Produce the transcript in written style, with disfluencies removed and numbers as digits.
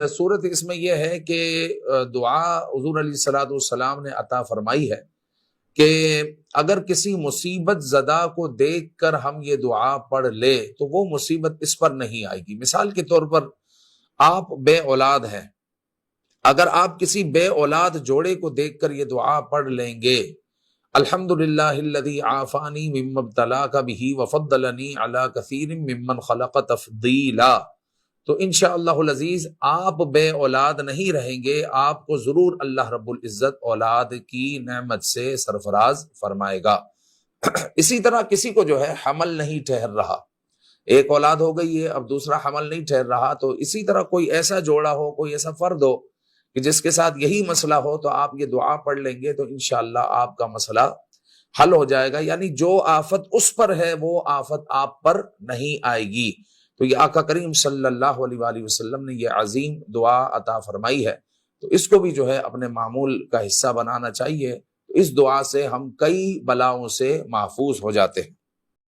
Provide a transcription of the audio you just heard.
صورت اس میں یہ ہے کہ دعا حضور علیہ الصلوۃ والسلام نے عطا فرمائی ہے کہ اگر کسی مصیبت زدہ کو دیکھ کر ہم یہ دعا پڑھ لے تو وہ مصیبت اس پر نہیں آئے گی۔ مثال کے طور پر آپ بے اولاد ہیں، اگر آپ کسی بے اولاد جوڑے کو دیکھ کر یہ دعا پڑھ لیں گے، الحمدللہ الذی عافانی مما ابتلاک بہ وفضلنی علی کثیر ممن خلق تفضیلا، تو انشاءاللہ العزیز آپ بے اولاد نہیں رہیں گے، آپ کو ضرور اللہ رب العزت اولاد کی نعمت سے سرفراز فرمائے گا۔ اسی طرح کسی کو جو ہے حمل نہیں ٹھہر رہا، ایک اولاد ہو گئی ہے، اب دوسرا حمل نہیں ٹھہر رہا، تو اسی طرح کوئی ایسا جوڑا ہو، کوئی ایسا فرد ہو کہ جس کے ساتھ یہی مسئلہ ہو، تو آپ یہ دعا پڑھ لیں گے تو انشاءاللہ آپ کا مسئلہ حل ہو جائے گا، یعنی جو آفت اس پر ہے وہ آفت آپ پر نہیں آئے گی۔ تو یہ آقا کریم صلی اللہ علیہ وآلہ وسلم نے یہ عظیم دعا عطا فرمائی ہے، تو اس کو بھی جو ہے اپنے معمول کا حصہ بنانا چاہیے۔ اس دعا سے ہم کئی بلاؤں سے محفوظ ہو جاتے ہیں۔